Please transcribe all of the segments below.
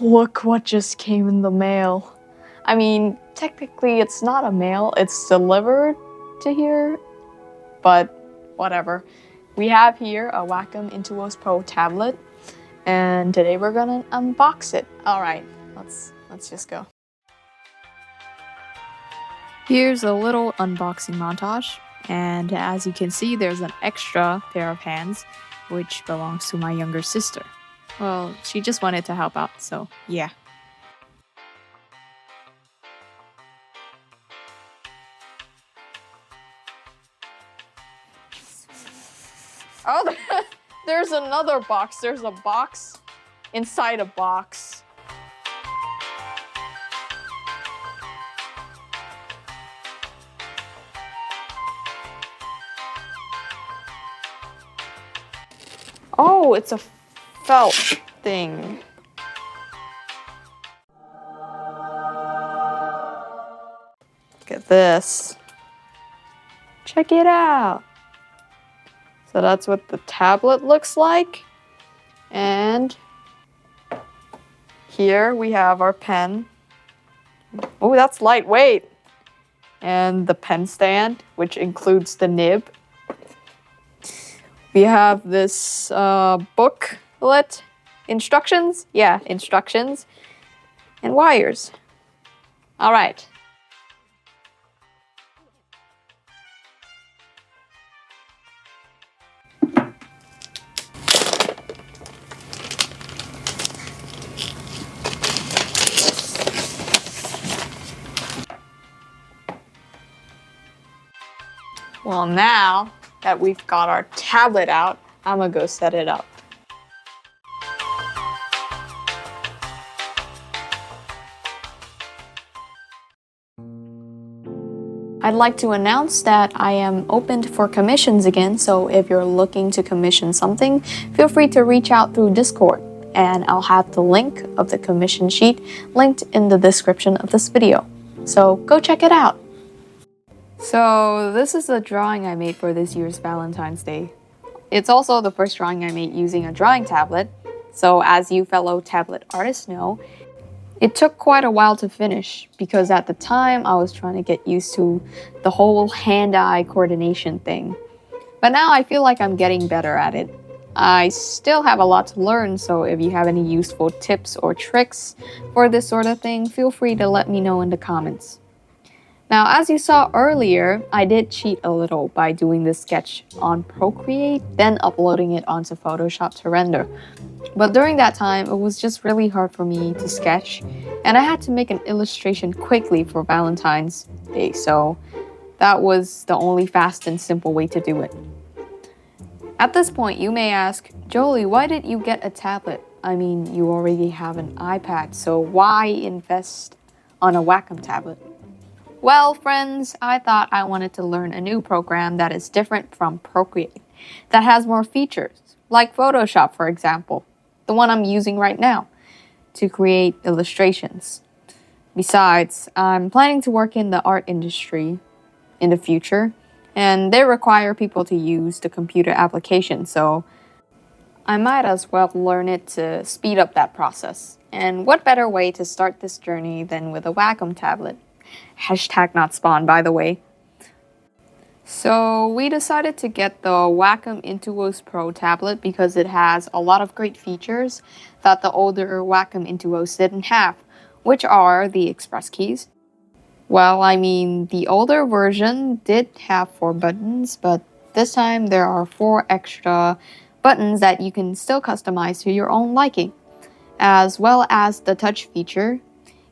Look what just came in the mail. I mean, technically it's not a mail, it's delivered to here, but whatever. We have here a Wacom Intuos Pro tablet, and today we're gonna unbox it. Alright, let's just go. Here's a little unboxing montage, and as you can see, there's an extra pair of hands, which belongs to my younger sister. Well, she just wanted to help out, so yeah. Oh, there's another box. There's a box inside a box. Oh, it's a felt thing. Look at this. Check it out. So that's what the tablet looks like. And here we have our pen. Oh, that's lightweight. And the pen stand, which includes the nib. We have this booklet. Instructions? Yeah, instructions. And wires. All right. Well, now that we've got our tablet out, I'm gonna go set it up. I'd like to announce that I am open for commissions again, so if you're looking to commission something, feel free to reach out through Discord, and I'll have the link of the commission sheet linked in the description of this video. So go check it out. So this is the drawing I made for this year's Valentine's Day. It's also the first drawing I made using a drawing tablet, so as you fellow tablet artists know, it took quite a while to finish because at the time I was trying to get used to the whole hand-eye coordination thing. But now I feel like I'm getting better at it. I still have a lot to learn, so if you have any useful tips or tricks for this sort of thing, feel free to let me know in the comments. Now, as you saw earlier, I did cheat a little by doing this sketch on Procreate, then uploading it onto Photoshop to render. But during that time, it was just really hard for me to sketch, and I had to make an illustration quickly for Valentine's Day, so that was the only fast and simple way to do it. At this point, you may ask, Jolie, why did you get a tablet? I mean, you already have an iPad, so why invest on a Wacom tablet? Well, friends, I thought I wanted to learn a new program that is different from Procreate, that has more features, like Photoshop, for example, the one I'm using right now, to create illustrations. Besides, I'm planning to work in the art industry in the future, and they require people to use the computer application, so I might as well learn it to speed up that process. And what better way to start this journey than with a Wacom tablet? Hashtag not spawn, by the way. So we decided to get the Wacom Intuos Pro tablet because it has a lot of great features that the older Wacom Intuos didn't have, which are the express keys. Well, I mean, the older version did have 4 buttons, but this time there are 4 extra buttons that you can still customize to your own liking, as well as the touch feature,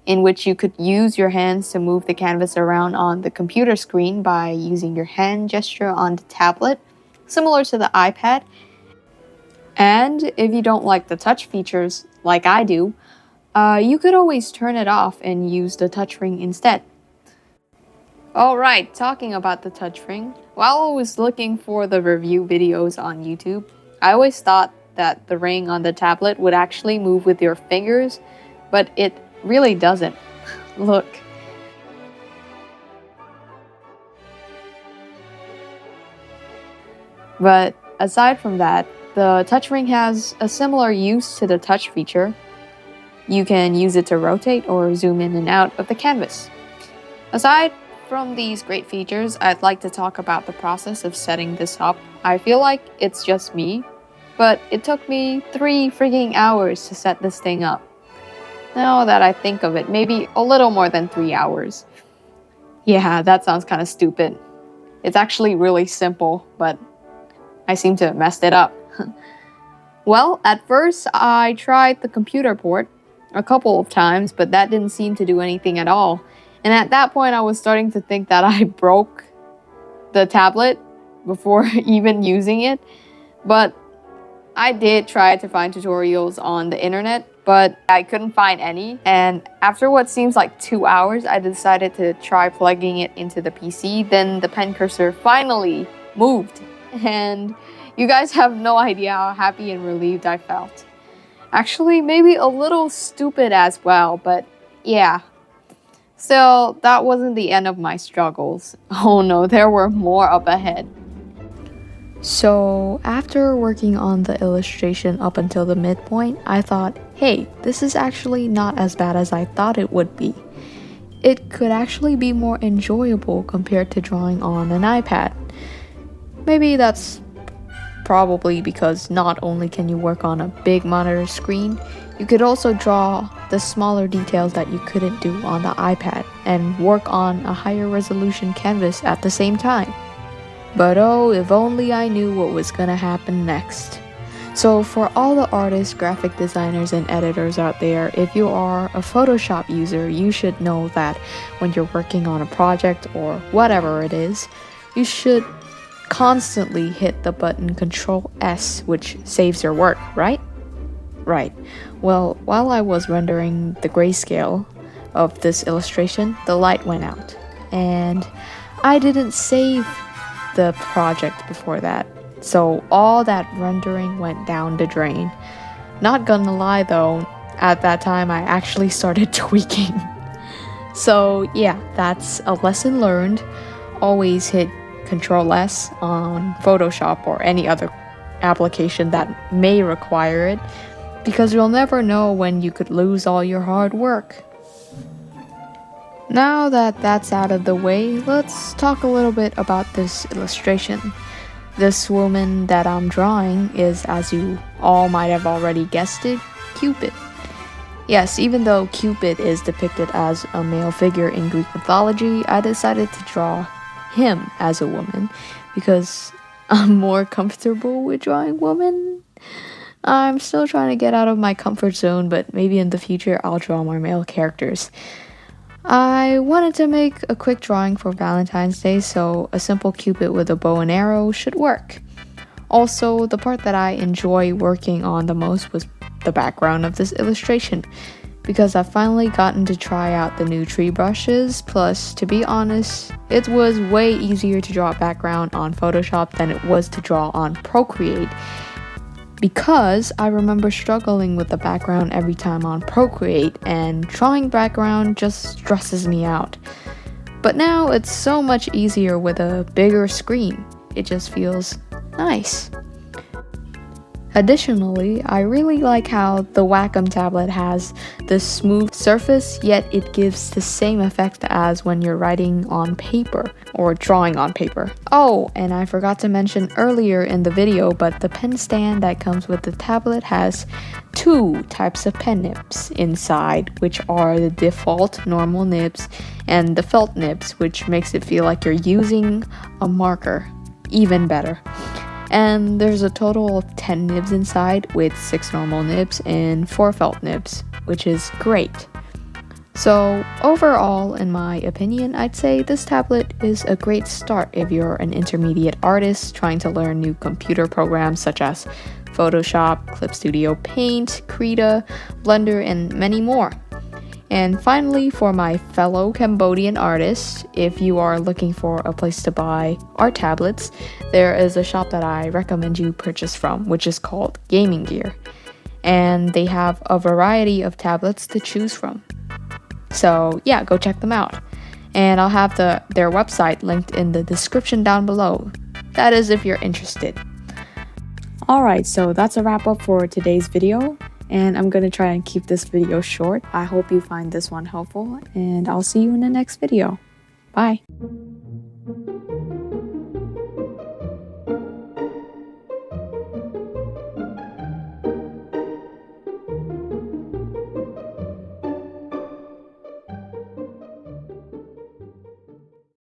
in which you could use your hands to move the canvas around on the computer screen by using your hand gesture on the tablet, similar to the iPad. And if you don't like the touch features, like I do, you could always turn it off and use the touch ring instead. Alright, talking about the touch ring, while I was looking for the review videos on YouTube, I always thought that the ring on the tablet would actually move with your fingers, but it really doesn't. Look. But aside from that, the touch ring has a similar use to the touch feature. You can use it to rotate or zoom in and out of the canvas. Aside from these great features, I'd like to talk about the process of setting this up. I feel like it's just me, but it took me 3 freaking hours to set this thing up. Now that I think of it, maybe a little more than 3 hours. Yeah, that sounds kind of stupid. It's actually really simple, but I seem to have messed it up. Well, at first, I tried the computer port a couple of times, but that didn't seem to do anything at all. And at that point, I was starting to think that I broke the tablet before even using it. But I did try to find tutorials on the internet, but I couldn't find any. And after what seems like 2 hours, I decided to try plugging it into the PC. Then the pen cursor finally moved. And you guys have no idea how happy and relieved I felt. Actually, maybe a little stupid as well, but yeah. Still, that wasn't the end of my struggles. Oh no, there were more up ahead. So, after working on the illustration up until the midpoint, I thought, hey, this is actually not as bad as I thought it would be. It could actually be more enjoyable compared to drawing on an iPad. Maybe that's probably because not only can you work on a big monitor screen, you could also draw the smaller details that you couldn't do on the iPad and work on a higher resolution canvas at the same time. But oh, if only I knew what was gonna happen next. So for all the artists, graphic designers, and editors out there, if you are a Photoshop user, you should know that when you're working on a project or whatever it is, you should constantly hit the button Control S, which saves your work, right? Right. Well, while I was rendering the grayscale of this illustration, the light went out, and I didn't save the project before that, so all that rendering went down the drain. Not gonna lie though, at that time I actually started tweaking. So yeah, that's a lesson learned. Always hit Control S on Photoshop or any other application that may require it, because you'll never know when you could lose all your hard work. Now that that's out of the way, let's talk a little bit about this illustration. This woman that I'm drawing is, as you all might have already guessed it, Cupid. Yes, even though Cupid is depicted as a male figure in Greek mythology, I decided to draw him as a woman because I'm more comfortable with drawing women. I'm still trying to get out of my comfort zone, but maybe in the future I'll draw more male characters. I wanted to make a quick drawing for Valentine's Day, so a simple Cupid with a bow and arrow should work. Also, the part that I enjoy working on the most was the background of this illustration, because I've finally gotten to try out the new tree brushes. Plus, to be honest, it was way easier to draw a background on Photoshop than it was to draw on Procreate, because I remember struggling with the background every time on Procreate, and drawing background just stresses me out. But now it's so much easier with a bigger screen. It just feels nice. Additionally, I really like how the Wacom tablet has this smooth surface, yet it gives the same effect as when you're writing on paper or drawing on paper. Oh, and I forgot to mention earlier in the video, but the pen stand that comes with the tablet has 2 types of pen nibs inside, which are the default normal nibs and the felt nibs, which makes it feel like you're using a marker. Even better. And there's a total of 10 nibs inside, with 6 normal nibs and 4 felt nibs, which is great. So overall, in my opinion, I'd say this tablet is a great start if you're an intermediate artist trying to learn new computer programs such as Photoshop, Clip Studio Paint, Krita, Blender, and many more. And finally, for my fellow Cambodian artists, if you are looking for a place to buy art tablets, there is a shop that I recommend you purchase from, which is called Gaming Gear. And they have a variety of tablets to choose from. So yeah, go check them out. And I'll have their website linked in the description down below. That is if you're interested. Alright, so that's a wrap up for today's video. And I'm gonna try and keep this video short. I hope you find this one helpful, and I'll see you in the next video. Bye.